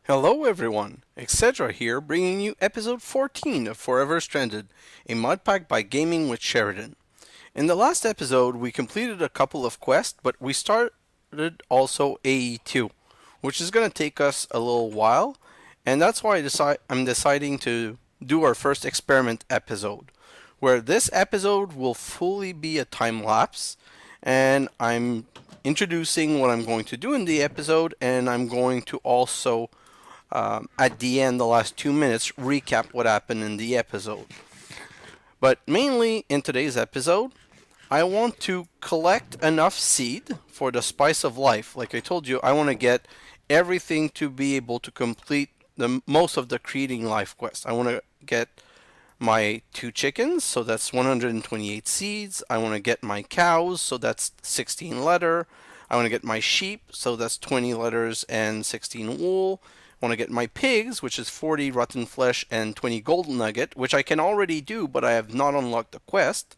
Hello everyone, xHedra here, bringing you episode 14 of Forever Stranded, a mod pack by Gaming with Sheridan. In the last episode, we completed a couple of quests, but we started also AE2, which is going to take us a little while, and that's why I'm deciding to do our first experiment episode, where this episode will fully be a time lapse, and I'm introducing what I'm going to do in the episode, and I'm going to also at the end, the last 2 minutes, recap what happened in the episode. But mainly in today's episode, I want to collect enough seed for the spice of life. Like I told you, I want to get everything to be able to complete the most of the creating life quest. I want to get my 2 chickens, so that's 128 seeds. I want to get my cows, so that's 16 leather. I want to get my sheep, so that's 20 leathers and 16 wool. I want to get my pigs, which is 40 rotten flesh and 20 gold nugget, which I can already do, but I have not unlocked the quest.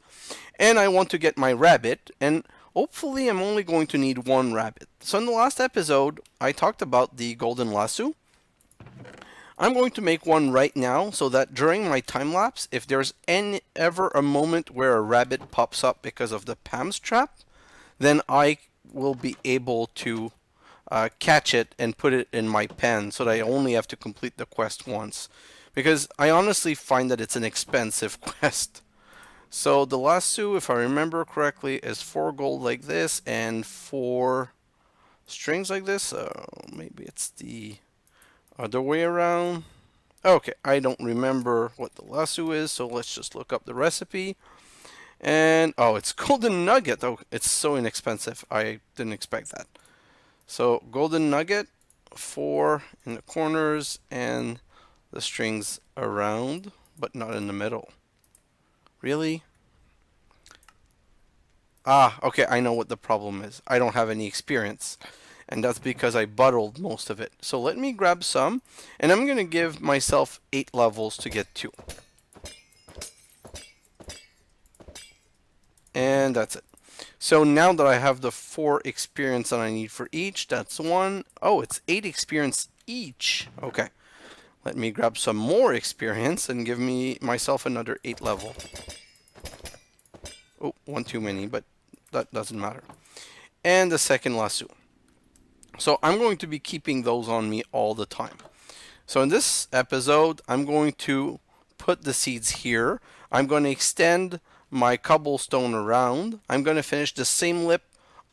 And I want to get my rabbit, and hopefully I'm only going to need one rabbit. So in the last episode, I talked about the golden lasso. I'm going to make one right now so that during my time lapse, if there's ever a moment where a rabbit pops up because of the Pam's trap, then I will be able to catch it and put it in my pen so that I only have to complete the quest once. Because I honestly find that it's an expensive quest. So the lasso, if I remember correctly, is 4 gold like this and 4 strings like this. Maybe it's the other way around. Okay, I don't remember what the lasso is, so let's just look up the recipe. And, oh, it's golden nugget. Oh, it's so inexpensive. I didn't expect that. So, golden nugget, 4 in the corners, and the strings around, but not in the middle. Really? Ah, okay, I know what the problem is. I don't have any experience. And that's because I bottled most of it. So let me grab some, and I'm going to give myself 8 levels to get 2. And that's it. So now that I have the 4 experience that I need for each, that's 1. Oh, it's 8 experience each. Okay. Let me grab some more experience and give myself another 8 level. Oh, one too many, but that doesn't matter. And the second lasso. So I'm going to be keeping those on me all the time. So in this episode, I'm going to put the seeds here. I'm going to extend my cobblestone around. I'm going to finish the same lip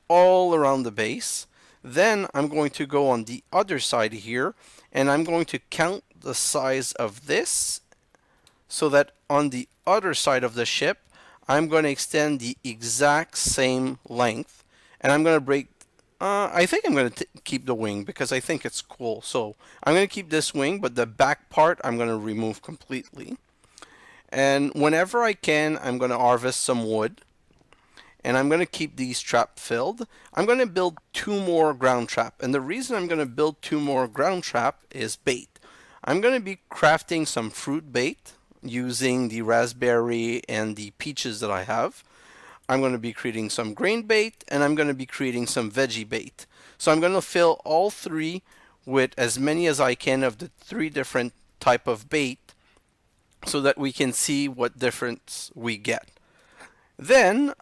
all around the base. Then I'm going to go on the other side here, and I'm going to count the size of this so that on the other side of the ship, I'm going to extend the exact same length, and I'm going to break I think I'm going to keep the wing because I think it's cool. So I'm going to keep this wing, but the back part I'm going to remove completely. And whenever I can, I'm going to harvest some wood. And I'm going to keep these trap filled. I'm going to build 2 more ground trap. And the reason I'm going to build 2 more ground trap is bait. I'm going to be crafting some fruit bait using the raspberry and the peaches that I have. I'm going to be creating some grain bait, and I'm going to be creating some veggie bait. So I'm going to fill all 3 with as many as I can of the 3 different type of bait so that we can see what difference we get. Then,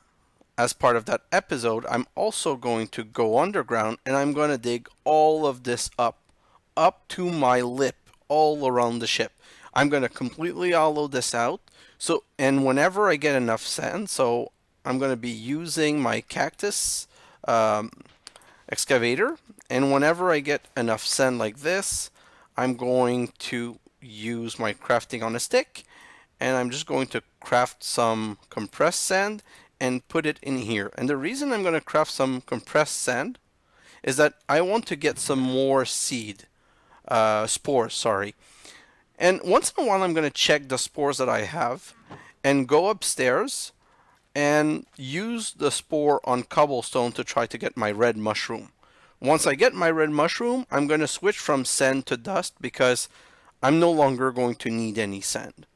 as part of that episode, I'm also going to go underground and I'm going to dig all of this up to my lip all around the ship. I'm going to completely hollow this out. So, and whenever I get enough sand, so I'm going to be using my cactus excavator, and whenever I get enough sand like this, I'm going to use my crafting on a stick, and I'm just going to craft some compressed sand and put it in here. And the reason I'm going to craft some compressed sand is that I want to get some more spores, sorry. And once in a while I'm going to check the spores that I have and go upstairs and use the spore on cobblestone to try to get my red mushroom. Once I get my red mushroom, I'm going to switch from sand to dust because I'm no longer going to need any sand.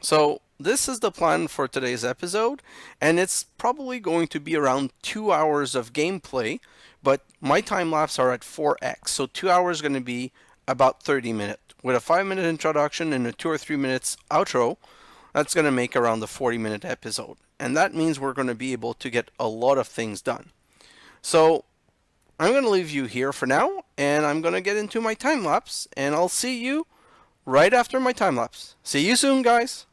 So this is the plan for today's episode, and it's probably going to be around 2 hours of gameplay, but my time lapse are at 4x, so 2 hours is going to be about 30 minutes. With a 5-minute introduction and a 2 or 3 minutes outro, that's going to make around the 40-minute episode. And that means we're going to be able to get a lot of things done. So I'm going to leave you here for now, and I'm going to get into my time lapse, and I'll see you right after my time lapse. See you soon, guys.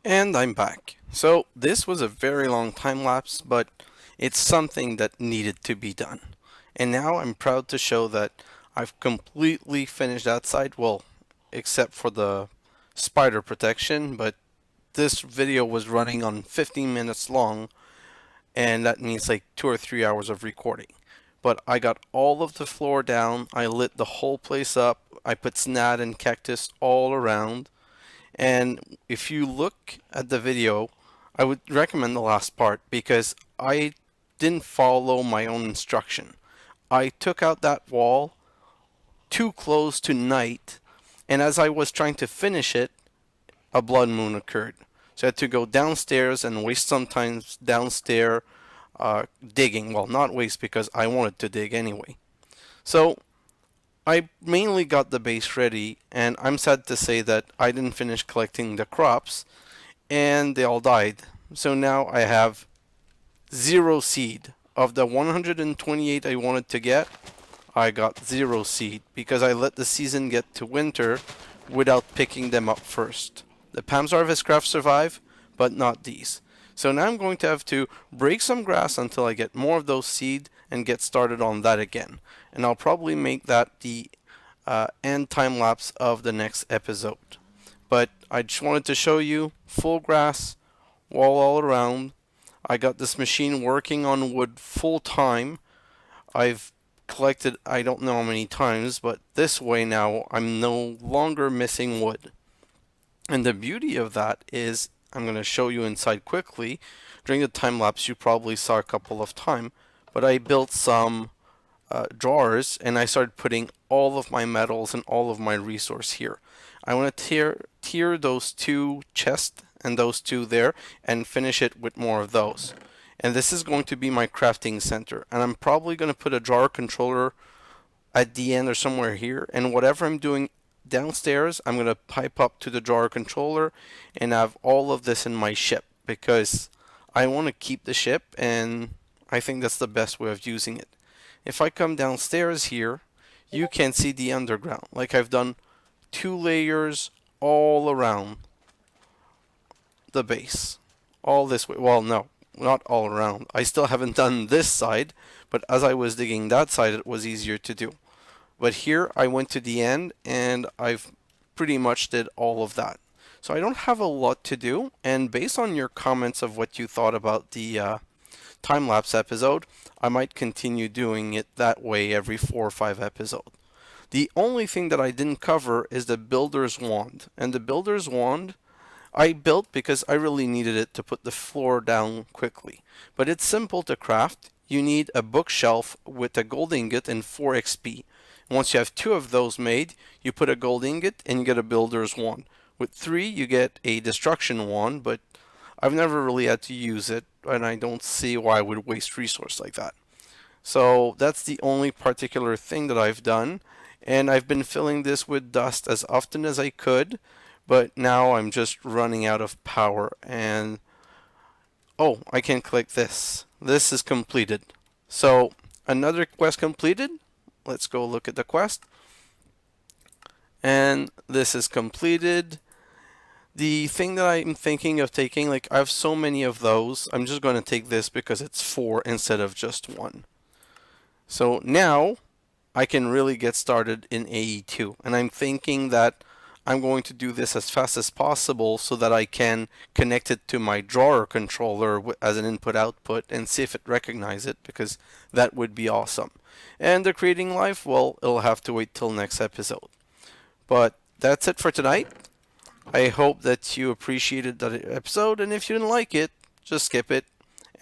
And I'm back. So this was a very long time lapse, but it's something that needed to be done. And now I'm proud to show that I've completely finished that side, well, except for the spider protection, but this video was running on 15 minutes long, and that means like 2 or 3 hours of recording. But I got all of the floor down, I lit the whole place up, I put snad and cactus all around, and if you look at the video, I would recommend the last part because I didn't follow my own instruction. I took out that wall too close to night, and as I was trying to finish it, a blood moon occurred. So I had to go downstairs and waste some time downstairs digging. Well, not waste because I wanted to dig anyway. So I mainly got the base ready, and I'm sad to say that I didn't finish collecting the crops, and they all died. So now I have 0 seed. Of the 128 I wanted to get, I got 0 seed because I let the season get to winter without picking them up first. The Pam's Harvest Craft survive, but not these. So now I'm going to have to break some grass until I get more of those seed and get started on that again. And I'll probably make that the end time lapse of the next episode. But I just wanted to show you full grass, wall all around. I got this machine working on wood full time. I've collected I don't know how many times, but this way now I'm no longer missing wood. And the beauty of that is I'm going to show you inside quickly. During the time lapse you probably saw a couple of times, but I built some drawers and I started putting all of my metals and all of my resource here. I want to tier those two chests and those two there and finish it with more of those. And this is going to be my crafting center, and I'm probably going to put a drawer controller at the end or somewhere here, and whatever I'm doing downstairs I'm going to pipe up to the drawer controller and have all of this in my ship because I want to keep the ship, and I think that's the best way of using it. If I come downstairs here, you can see the underground. Like I've done 2 layers all around the base. All this way. Well, no, not all around. I still haven't done this side, but as I was digging that side, it was easier to do. But here I went to the end and I've pretty much did all of that. So I don't have a lot to do, and based on your comments of what you thought about the time-lapse episode, I might continue doing it that way every 4 or 5 episodes. The only thing that I didn't cover is the builder's wand. And the builder's wand I built because I really needed it to put the floor down quickly. But it's simple to craft. You need a bookshelf with a gold ingot and 4 XP. Once you have 2 of those made, you put a gold ingot and you get a builder's wand. With 3 you get a destruction wand, but I've never really had to use it, and I don't see why I would waste resource like that. So that's the only particular thing that I've done, and I've been filling this with dust as often as I could, but now I'm just running out of power. And oh, I can click this. This is completed. So another quest completed. Let's go look at the quest. And this is completed. The thing that I'm thinking of taking, like I have so many of those, I'm just going to take this because it's 4 instead of just 1. So now I can really get started in AE2, and I'm thinking that I'm going to do this as fast as possible so that I can connect it to my drawer controller as an input-output and see if it recognizes it, because that would be awesome. And the creating life, well, it'll have to wait till next episode. But that's it for tonight. I hope that you appreciated that episode, and if you didn't like it, just skip it,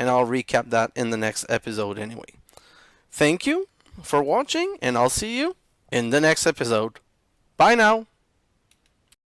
and I'll recap that in the next episode anyway. Thank you for watching, and I'll see you in the next episode. Bye now!